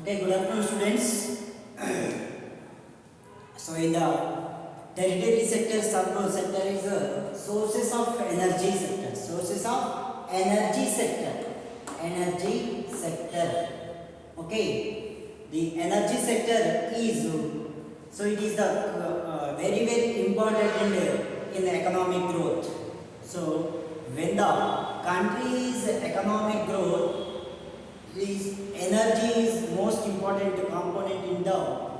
Okay, good afternoon, students. So, in the tertiary sector, sub-sector is sources of energy sector. Sources of energy sector. Energy sector. Okay, the energy sector is so it is the very important in economic growth. So, when the country's economic growth is energy is most important component in the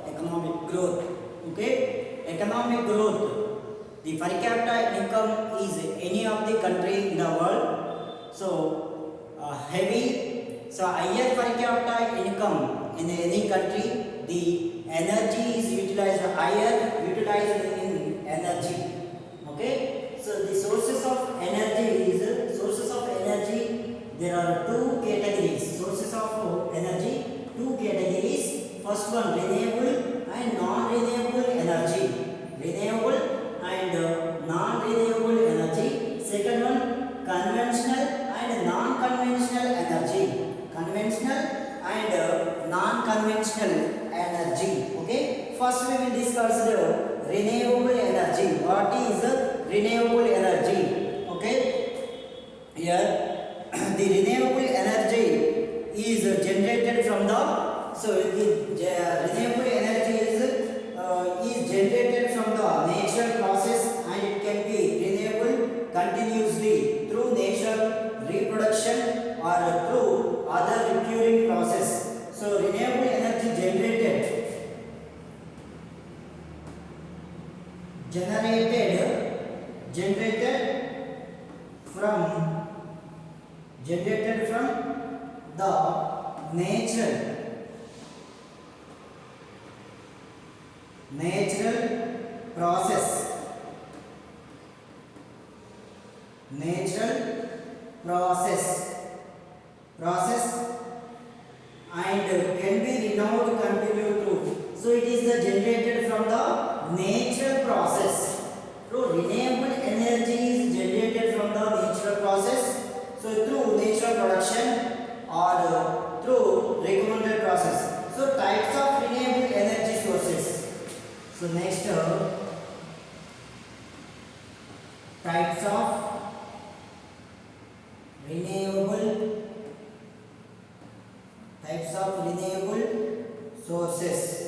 economic growth. Okay, economic growth, the per capita income is any of the country in the world. So heavy, so higher per capita income in any country, the energy is utilized higher, utilized in energy. Okay, so the sources of energy is sources of energy. There are two categories, sources of energy, two categories. First one, renewable and non-renewable energy. Renewable and non-renewable energy. Second one, conventional and non-conventional energy. Conventional and non-conventional energy. Okay. First we will discuss the renewable energy. What is renewable energy? Okay. Here the renewable energy is generated from the renewable energy is generated from the natural process, and it can be renewable continuously through natural reproduction or through other recurring process. So renewable energy generated from the natural process and can be renewed continue through. So it is the generated from the natural process. So renewable energy is generated from the natural process. So through natural production or through recommended process. So types of renewable energy sources. So next types of renewable sources.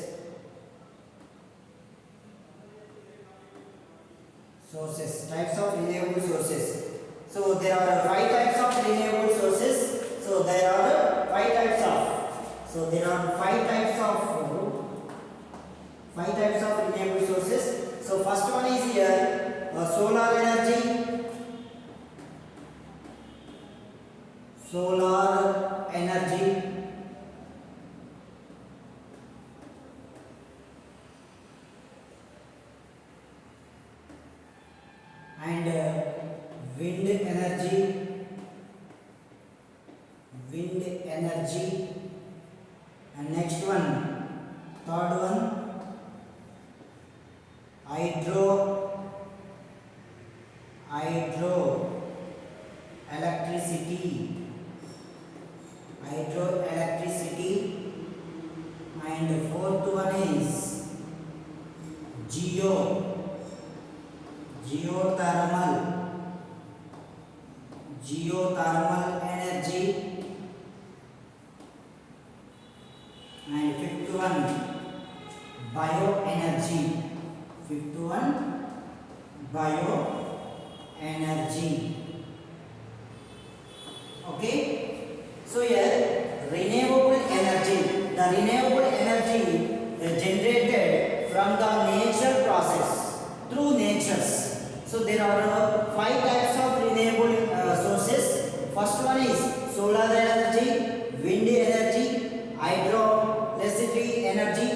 Types of renewable sources. So there are five types of renewable sources. So there are five types of renewable sources. So first one is here solar energy. And wind energy, and next one, third one, hydro electricity, and fourth one is geothermal energy, and fifth one bioenergy. Okay, so here renewable energy, the renewable energy is generated from the natural process through natures. So there are five types of renewable sources. First one is solar energy, wind energy, hydroelectricity energy,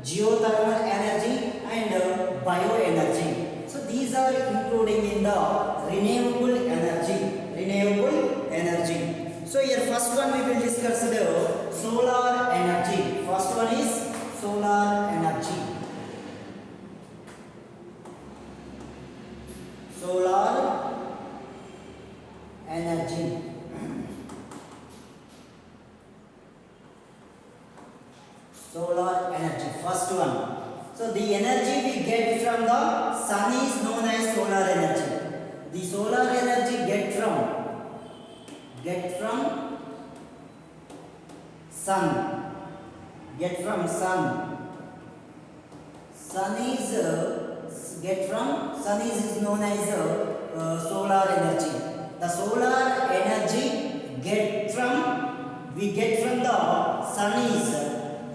geothermal energy, and bioenergy. So these are including in the renewable energy. So here first one we will discuss the solar energy. First one is solar energy. Solar energy. sun is known as solar energy. The solar energy get from sun. Get from sun. Sun is known as solar energy. The solar energy we get from the sun is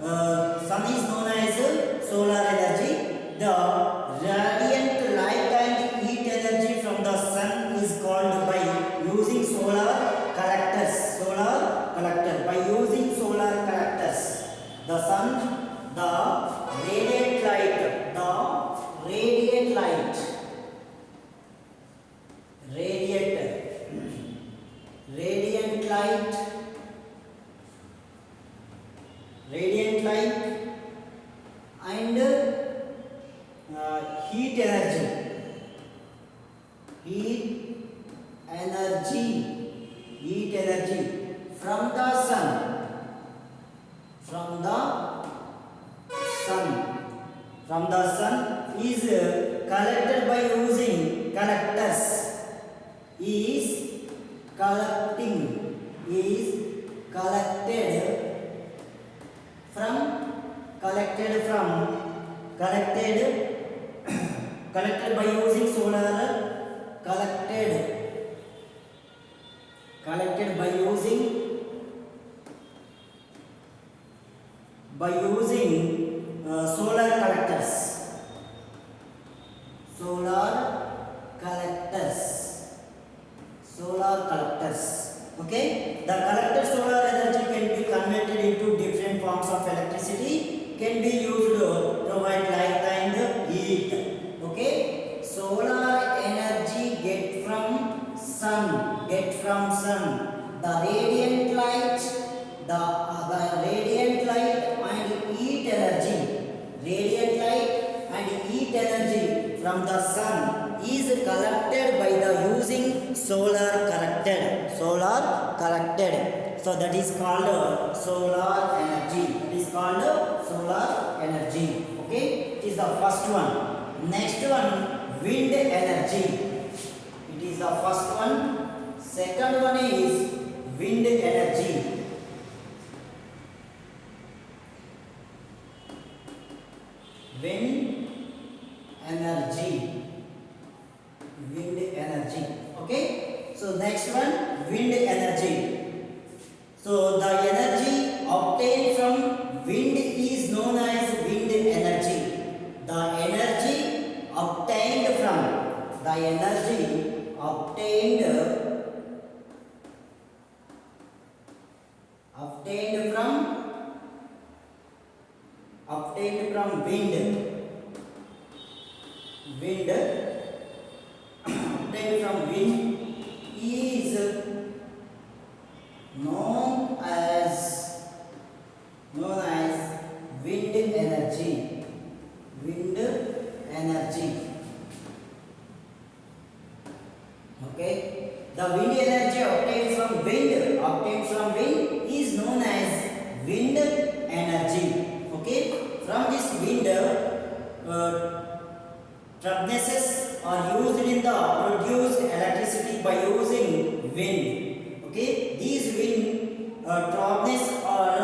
known as solar energy. The radiant light and heat energy from the sun is called by using solar collectors. By using solar collectors, the sun, the radiant light, radiant light and heat energy from the sun is collected by using collectors. Collected by using solar collected by using solar collectors. Okay, the collected solar energy can be converted into different forms of electricity, can be used to provide light and heat. Okay, solar energy get from sun. The radiant light, and heat energy from the sun is collected by the using solar collected. So that is called solar energy. Okay, it is the first one. Next one, wind energy. It is the first one. Second one is wind energy. Wind energy. Okay, so next one, wind energy. So the energy obtained from wind is known as wind energy. The energy obtained from wind is known as wind energy. Okay, the wind energy obtained from wind is known as wind energy. Okay, from this wind turbines are used in the produce electricity by using wind. Okay, these wind turbines are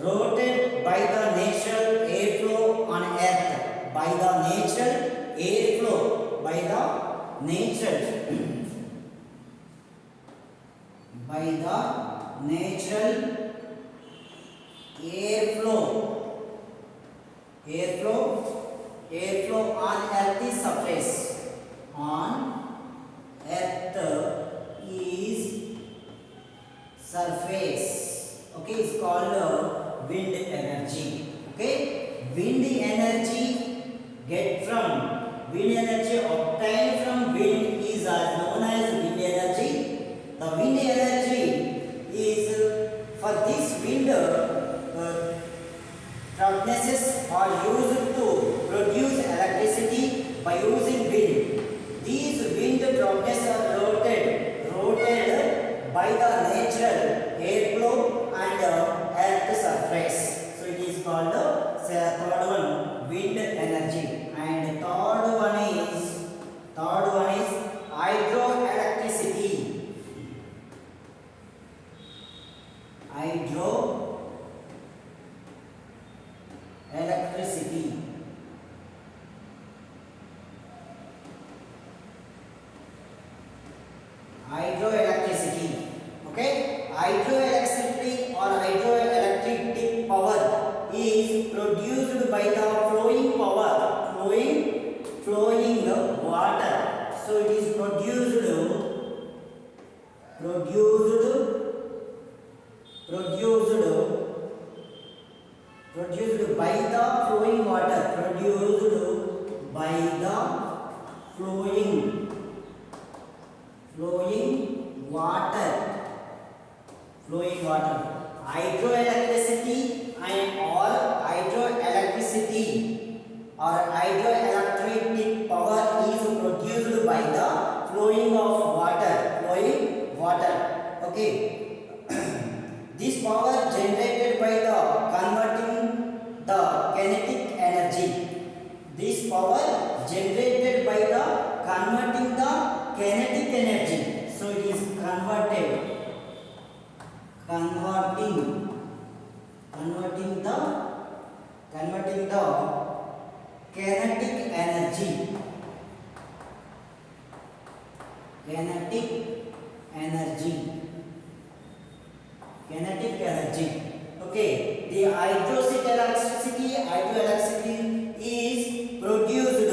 rotated by the natural airflow on earth. By the natural airflow. Airflow on earth's surface. Okay, it's called wind energy. Okay, wind energy obtained from wind is known as wind energy. The wind energy is for this wind turbines are used to produce electricity by using wind. These wind turbines are rotated by the natural airflow and earth surface. So it is called third one, wind energy, and third one is flowing water. So it is produced by the flowing water, produced by the flowing water, hydroelectricity and or hydroelectric power is produced by the flowing water. Okay. This power generated by the converting the kinetic energy. This power generated by the converting the kinetic energy. So it is converting the kinetic energy. Okay, the hydroelectricity is produced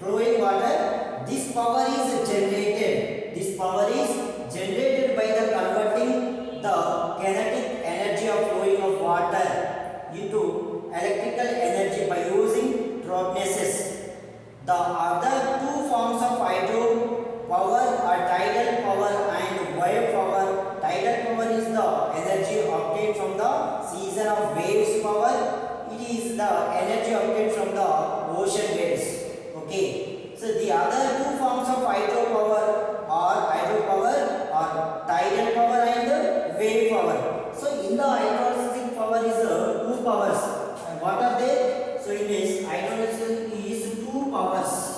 flowing water. This power is generated by the converting the kinetic energy of flowing of water into electrical energy by using tornadoes. The other two forms of hydro power are tidal power and wave power. Tidal power is the energy obtained from the season of waves power. It is the energy obtained from the ocean waves. Okay. So the other two forms of hydro power are tidal power and wave power. So in the hydroelectric power is two powers. And what are they? So in this hydroelectric is two powers.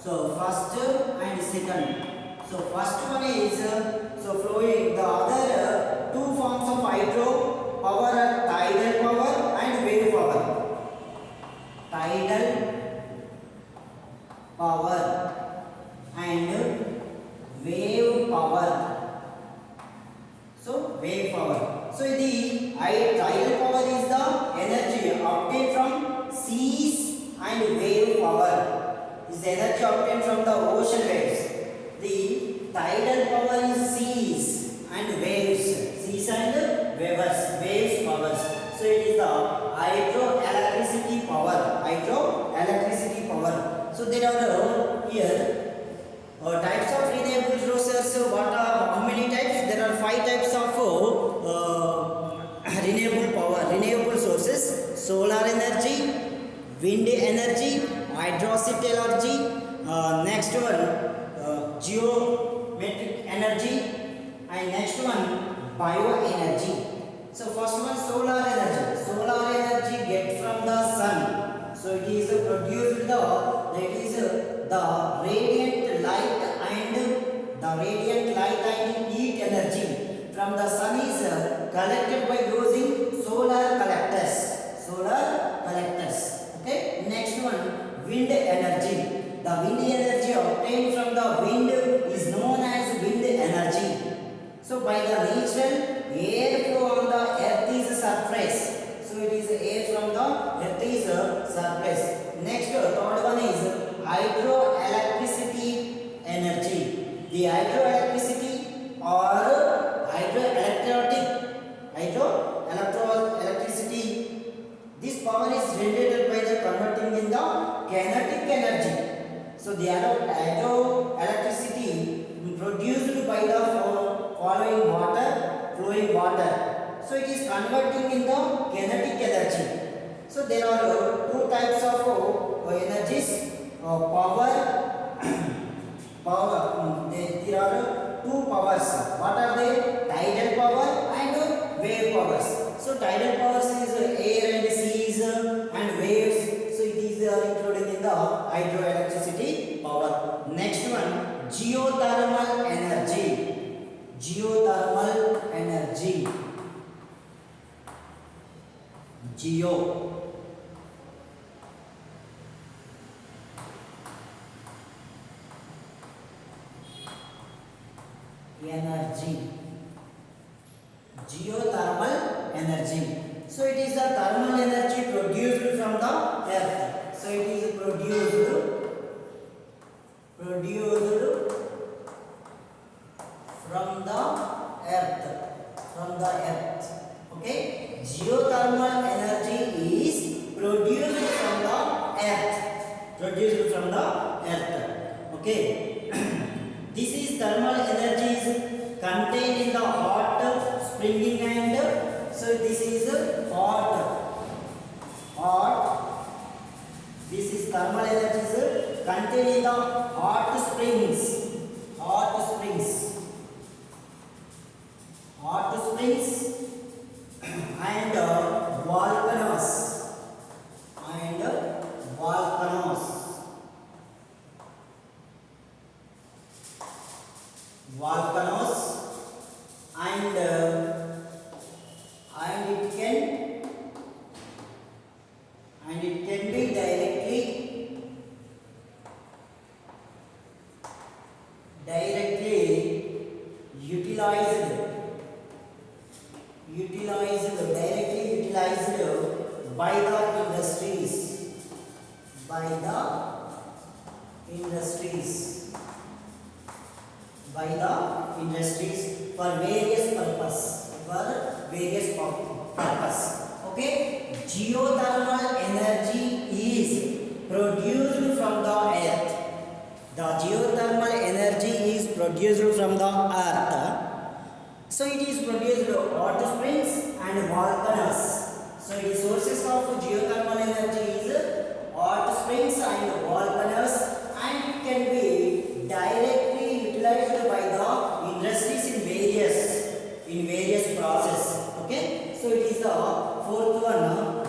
So first and second. So first one is flowing. The other two forms of hydro power are tidal power and wave power. Tidal power and wave power. So wave power. So the tidal power is the energy obtained from seas and wave power is energy obtained from the ocean waves. The tidal power is seas and waves powers. So it is the hydroelectricity power. So there are here types of renewable resources. What are how many types? There are 5 types of renewable sources: solar energy, wind energy, hydroelectric energy, next one geometric energy, and next one bioenergy. So first one, solar energy. Solar energy get from the sun. So it is produced the radiant light and heat energy from the sun is collected by using solar collectors. Okay. Next one, wind energy. The wind energy obtained from the wind is known as wind energy. So by the natural air flow on the earth's surface. So it is air from the earth's surface. Next, third one is hydroelectricity energy. The hydroelectricity or hydroelectricity. This power is generated by the converting in the kinetic energy. So the hydroelectricity produced by the flowing water. So it is converting in the kinetic energy. So there are two types of energies. There are two powers. What are they? Tidal power and wave powers. So tidal powers is air and seas and waves. So it is included in the hydroelectricity power. Next one, geothermal energy. Geothermal energy. So So it is the thermal energy produced from the earth. So it is produced from the earth. Okay, geothermal energy is produced from the earth. Okay. This is thermal energies contained in the hot springing and so this is hot. This is thermal energies contained in the hot springs and volcanoes and it can be directly utilized by the industries for various purpose. Okay, geothermal energy is produced from the earth. The geothermal energy is produced from the earth. So it is produced hot springs and volcanoes. So the sources of geothermal energy is hot springs and volcanoes, and it can be directly utilized by the industries in various process. Okay, so it is the fourth one,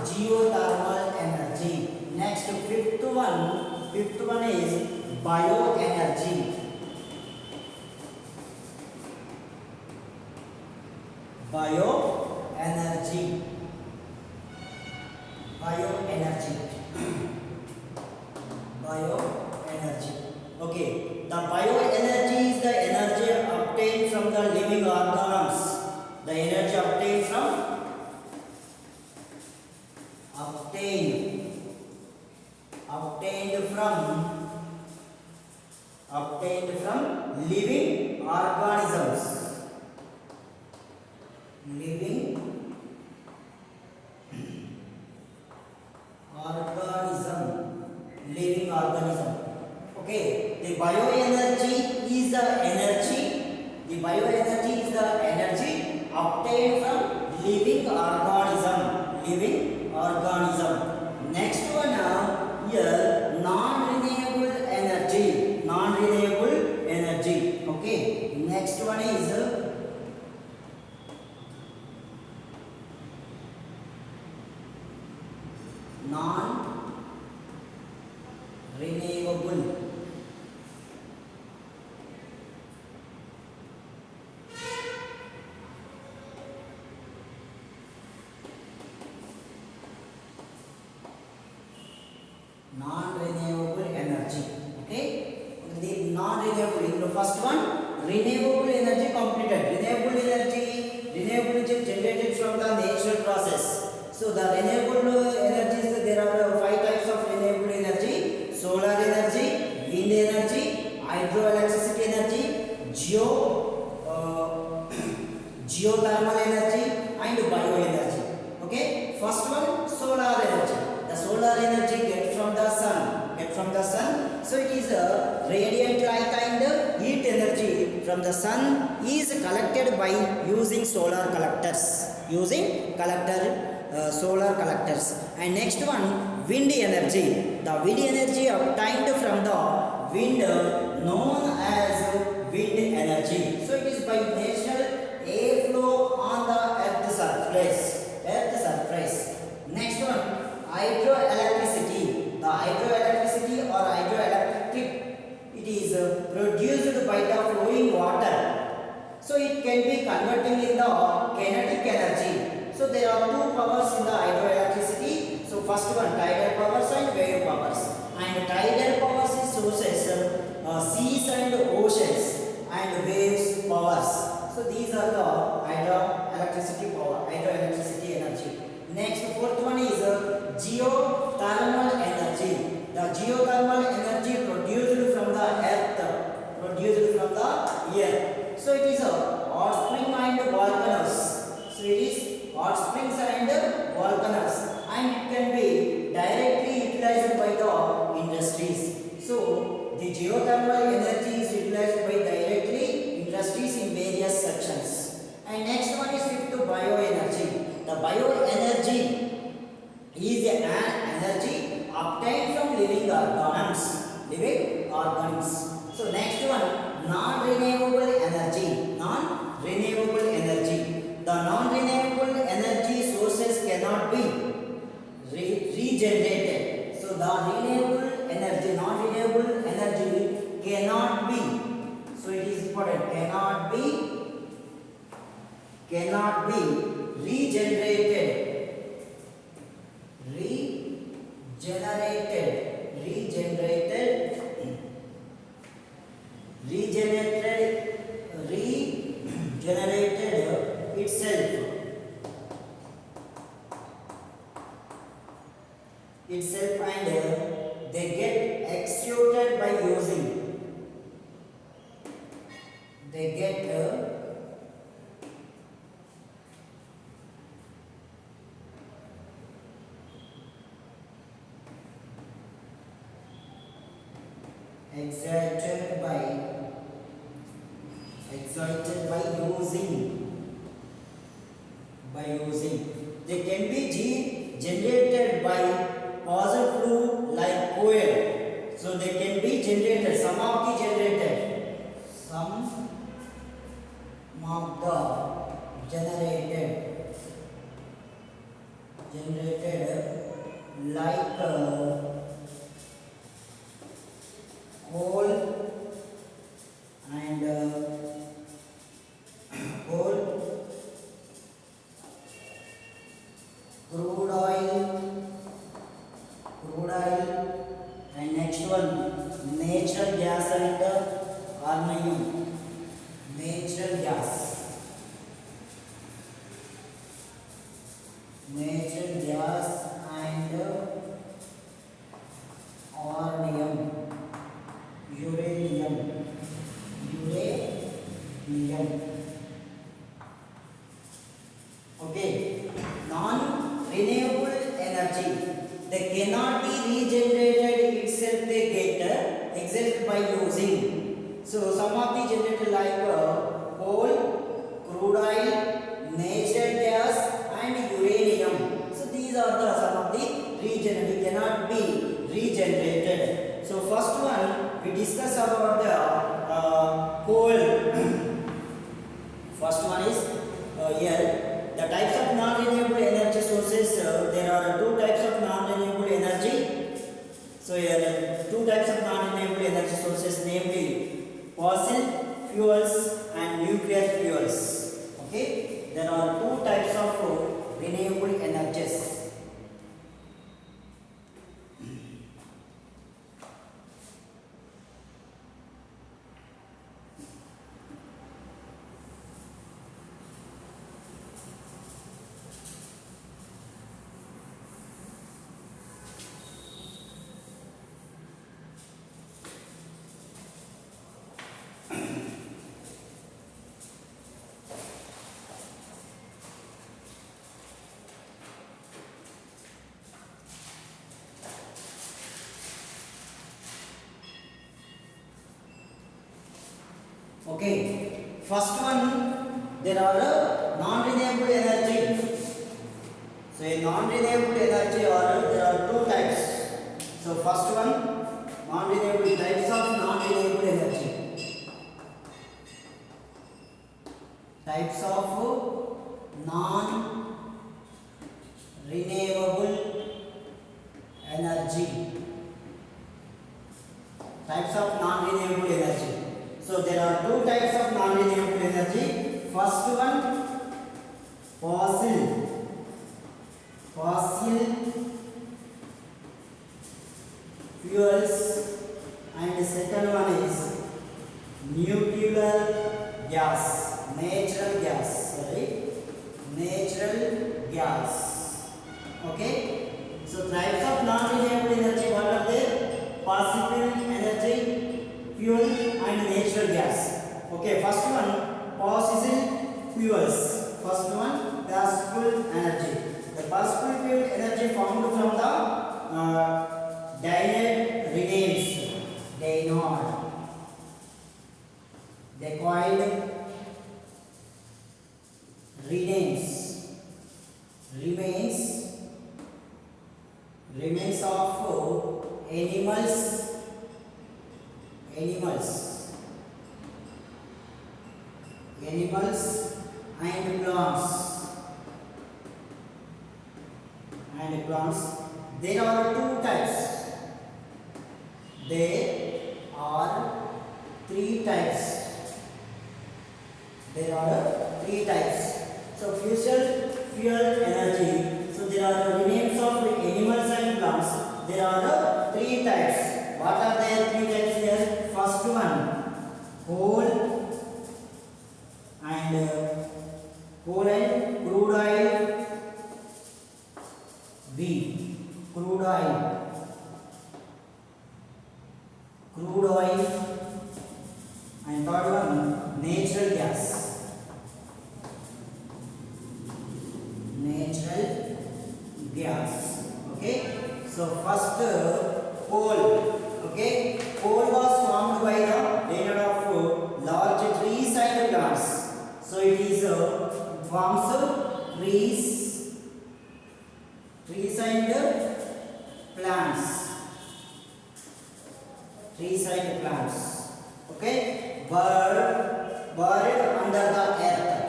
geothermal energy. Next, fifth one is bioenergy. Okay, the bioenergy is the energy obtained from the living organisms. The energy obtained from living organisms. Living organism. Okay, the bioenergy is the energy obtained from living organism. Next one here, non-renewable energy. Okay, next one is non-renewable. Energy. Okay, the non-renewable. The first one, renewable energy completed. Renewable energy generated from the natural process. So the renewable energies, there are 5 types of renewable energy: solar energy, wind energy, hydroelectricity energy, geothermal energy, and bioenergy. Okay, first one, solar energy. The solar energy get from the sun. So it is a radiant light and heat energy from the sun is collected by using solar collectors. Solar collectors. And next one, wind energy. The wind energy obtained from the wind known as wind energy. So it is by natural airflow on the earth's surface. Next one, hydroelectricity. The hydroelectricity or hydroelectric, it is produced by the flowing water. So it can be converted in the kinetic energy. So there are two powers in the hydroelectricity. So first one, tidal powers and wave powers. And tidal powers is sources, seas and oceans, and waves powers. So these are the hydroelectricity energy. Next, fourth one is geothermal energy. The geothermal energy produced from the earth, So it is a hot spring and volcanoes. So it is hot springs and volcanoes, and it can be directly utilized by the industries. So the geothermal energy is utilized by directly industries in various sections. And next one is fifth, bioenergy. The bioenergy is an energy obtained from living organisms. So next one, non-renewable energy. The non-renewable energy sources cannot be regenerated. So the non-renewable energy cannot be. So it is important. Cannot be regenerated. Regenerated itself and they get extruded by using excited by using. They can be generated by fossil fuel like coal. So they can be generated. Some of the generated like coal and crude oil, and next one, natural gas and uranium. Natural gas and uranium. Okay, non-renewable energy. They cannot be regenerated itself. They get exhausted by using. So some of the generated like coal, crude oil, natural gas, and uranium. So these are the some of the cannot be regenerated. So first one we discuss about the coal. First one is here. The types of non-renewable energy sources, there are two types of non-renewable energy. So here two types of non-renewable energy sources, namely fossil fuels and nuclear fuels. Okay, there are two types of renewable energies. Okay, first one, there are non-renewable energy. So in non-renewable energy there are two types. So first one, non-renewable types of non-renewable energy. Types of non-renewable energy. Types of non-renewable energy. So there are two types of non-renewable energy. First one, fossil fuels, and the second one is nuclear gas, natural gas. Okay. So types of non-renewable energy, what are there? Fossil energy, fuel and natural gas. Okay, first one, fossil fuels. First one, fossil energy. The fossil fuel energy formed from the Dynod remains. Dynod. Decoid remains of animals and plants. There are two types. There are three types. There are three types. So fossil fuel energy. So there are remains of animals and plants. There are three types. What are there? Three types here. First one, coal and crude oil. Crude oil, and third one, natural gas. Okay. So first coal. Okay. Coal was formed by the layer of large trees and plants. So it is forms trees and plants. Okay, buried under the earth.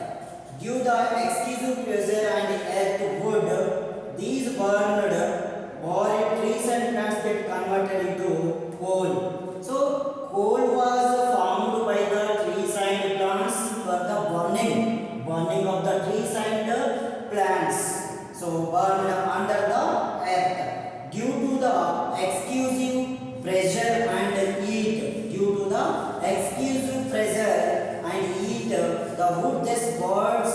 Due the excessive pressure and earth wood, these buried trees and plants get converted into coal. So coal was formed by the trees and plants for the burning of the trees and plants. So burned under the earth due to the excessive pressure and heat. Due to the excessive pressure and heat, the wood just birds,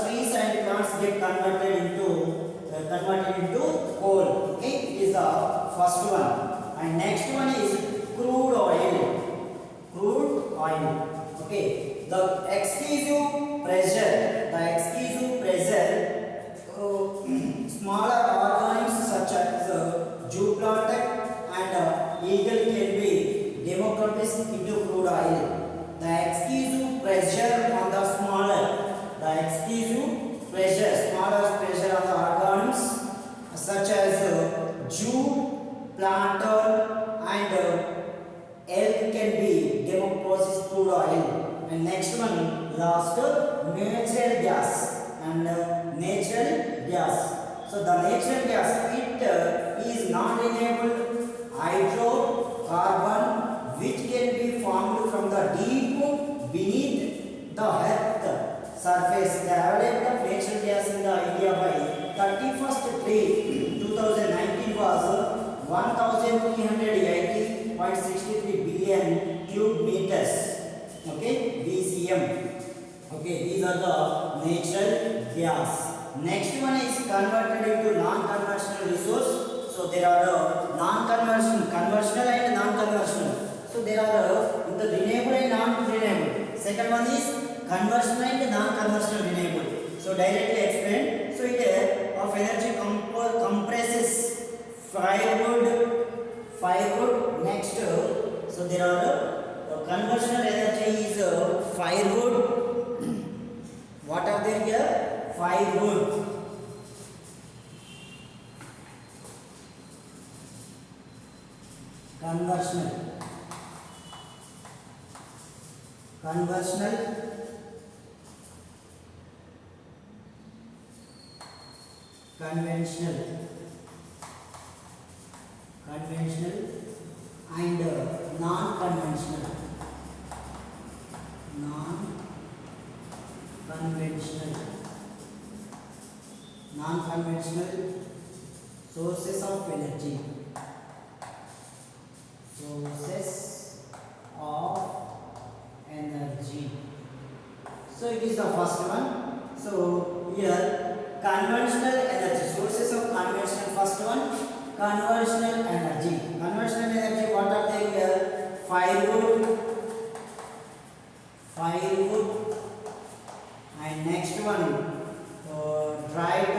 trees and plants get converted into coal. Okay, it is the first one. And next one is crude oil. Okay, the excessive pressure, smaller organisms such as zooplankton and eagle can be decomposed into crude oil. The excessive pressure on the smaller pressure on the organisms such as zooplankton and elk can be decomposed crude oil. And next one, last, natural gas. So the natural gas, it is non-renewable hydrocarbon which can be formed from the deep beneath the earth surface. The average of natural gas in the India by 31st May 2019 was 1380.63 billion cube meters. Okay, BCM. Okay, these are the natural gas. Next one is converted into non-conventional resource. So there are conventional and non-conventional. So there are the renewable and non-renewable. Second one is conventional and non-conventional renewable. So directly explained. So it of energy compresses firewood. Next, so there are conventional energy is firewood. What are there here? Firewood. Conventional. And non-conventional sources of energy. So it is the first one. So here conventional energy, sources of conventional. First one, conventional energy. Conventional energy, what are they here? Firewood, and next one, dried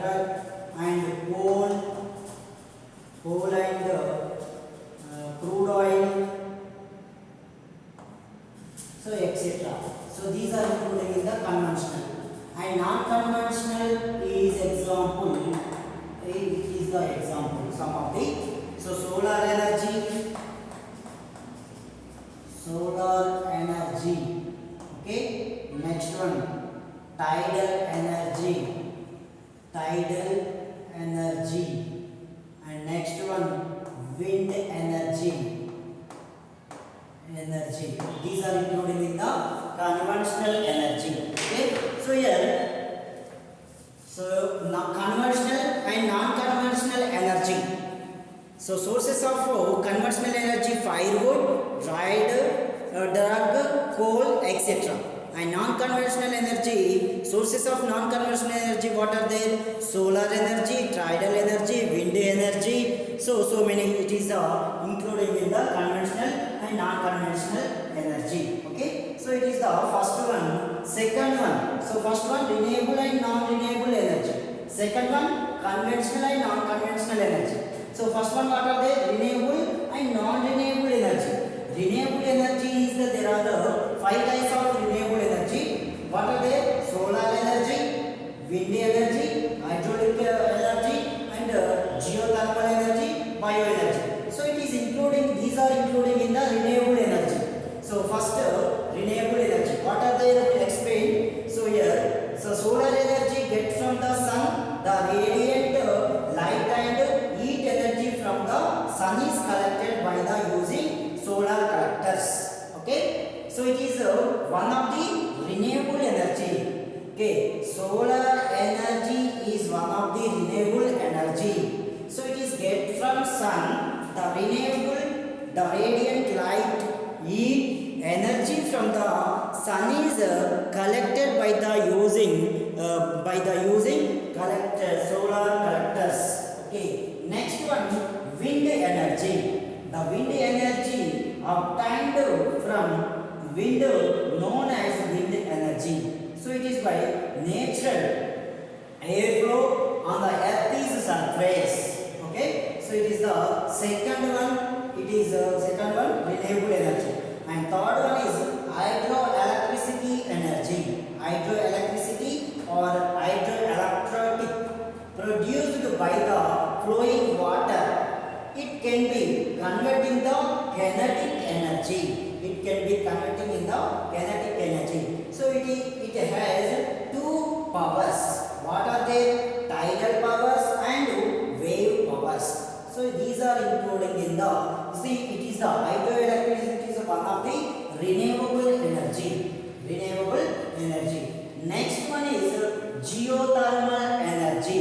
drug, and coal and crude oil, so etc. So these are included in the conventional. And non-conventional is example. It is the example. Some of the solar energy. Okay. Next one, tidal energy. And next one, wind energy. These are included in the conventional energy. Okay. So here, conventional and non-conventional energy. So sources of conventional energy: firewood, dried drug, coal, etc. And non-conventional energy, sources of non-conventional energy, what are there? Solar energy, tidal energy, wind energy. So many it is included in the conventional and non-conventional energy. Okay. So it is the first one. Second one. So first one, renewable and non-renewable energy. Second one, conventional and non-conventional energy. So first one, what are they? Renewable and non-renewable energy. Renewable energy is there are the 5 types of renewable energy. What are they? Solar energy, wind energy, hydraulic energy, and geothermal energy, bioenergy. So it is including, these are including in the renewable energy. So first, renewable energy. What are they? Explain. So here, solar energy gets from the sun, the radiant light and heat energy from the sun is collected by the using solar collectors. Okay. So it is one of the renewable energy. Okay. Solar energy is one of the renewable energy. So it is get from sun, the renewable, the radiant light, heat energy from the sun is collected by the using collectors, solar collectors. Okay. Next one, wind energy. The wind energy obtained from wind known as wind energy. So it is by natural airflow on the earth's surface. Okay. So it is the second one. It is second one, renewable energy. And third one is hydroelectricity energy. Hydroelectricity or hydroelectric produced by the flowing water. It can be converting the kinetic energy. So it has two powers. What are they? Tidal powers and wave powers. So these are including in the, see, it is the hydroelectricity is one of the renewable energy. Next one is geothermal energy.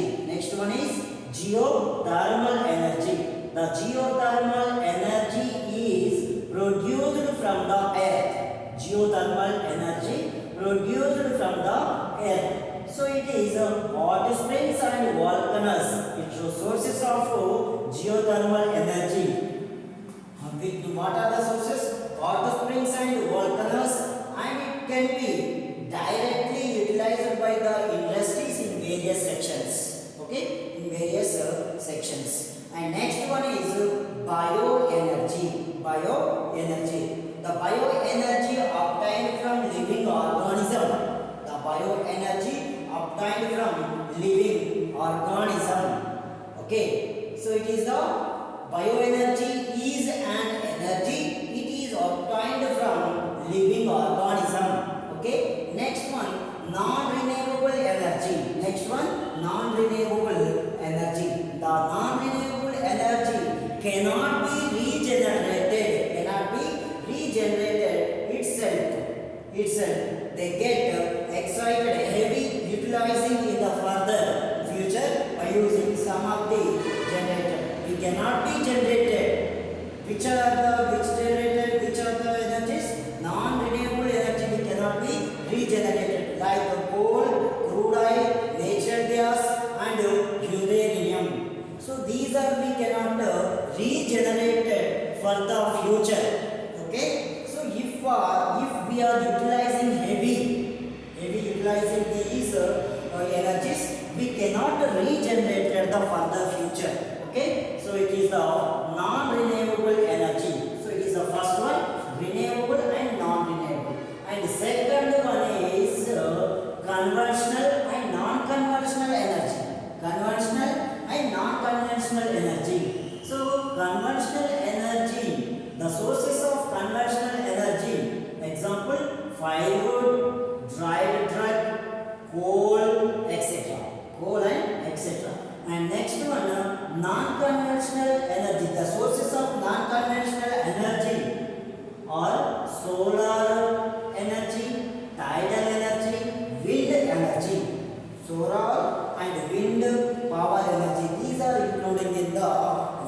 The geothermal energy is produced from the earth. So it is hot springs and volcanoes. It shows sources of geothermal energy. What are the sources? Hot springs and volcanoes, and it can be directly utilized by the industries in various sections. Okay, in various sections. And next one is bioenergy. The bioenergy obtained from living organism. Okay, so it is the bioenergy is an energy. It is obtained from living organism. Okay. Next one, non-renewable energy. The non-renewable energy cannot be regenerated itself. They get excited heavy utilizing in the further future by using some of the generator. It cannot be generated. Which are the energies? So these are we cannot regenerate for the future. Okay. So if we are utilizing heavy utilizing these energies, we cannot regenerate the further future. Okay. So it is the non-renewable energy. So it is the first one, renewable and non-renewable. And second one is conventional and non-conventional energy. Conventional and non-conventional energy. So conventional energy, the sources of conventional energy, example firewood, dried drug, coal, etc. Coal and etc. And next one, non-conventional energy. The sources of non-conventional energy are solar energy, tidal energy, wind energy. Solar and wind power energy. These are included in the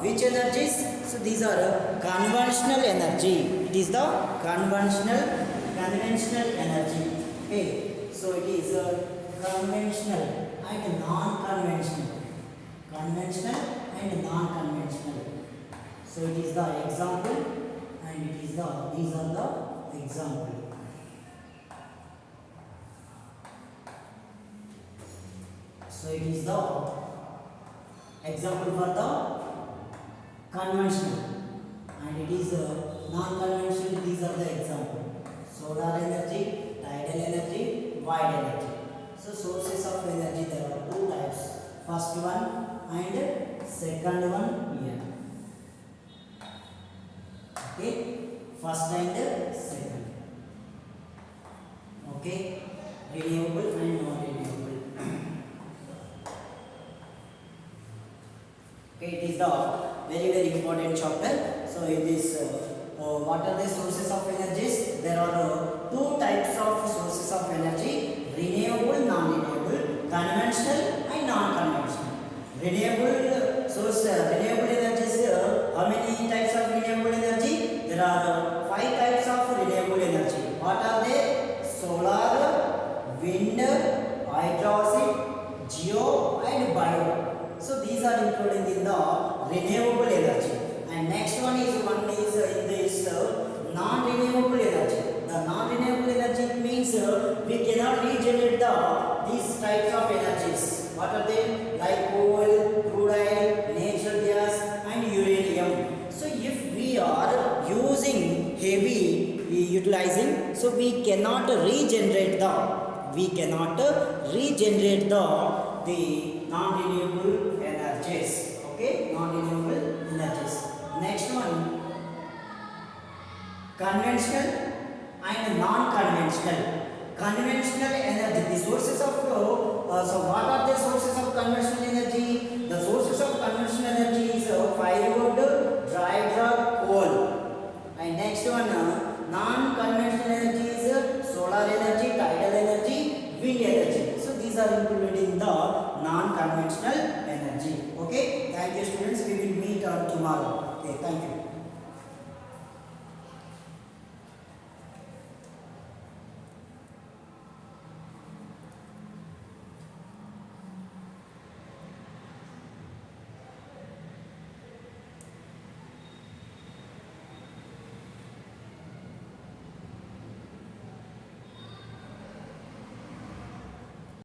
which energies? So these are conventional energy. It is the conventional energy. Okay. So it is conventional and non-conventional. Conventional and non-conventional. So it is the example, and it is the these are the example. So it is the example for the conventional, and it is non-conventional. These are the example: solar energy, tidal energy, wind energy. So sources of energy, there are two types. First one and second one here. Okay, first and second. Okay, renewable and non-renewable. Okay, it is the very important chapter. So in this, what are the sources of energies? There are two types of sources of energy: renewable, non-renewable, conventional and non-conventional. Renewable energies. How many types of renewable energy? There are 5 types of renewable energy. What are they? Solar, wind, hydrogen, geo and bio. So these are included in the renewable energy. And next one is in this non-renewable energy. The non-renewable energy means we cannot regenerate these types of energies. What are they? Like coal, crude oil, natural gas and uranium. So if we are using heavy utilizing, so we cannot regenerate the non-renewable energies. Okay, non-renewable energies. Next one, conventional and non-conventional. Conventional energy, the sources of so what are the sources of conventional energy? The sources of conventional energy is firewood, dry drug, coal. And next one, non-conventional energy is solar energy, tidal energy, wind energy. So these are included in the non-conventional energy. Okay, thank you students. We will meet on tomorrow. Okay, thank you.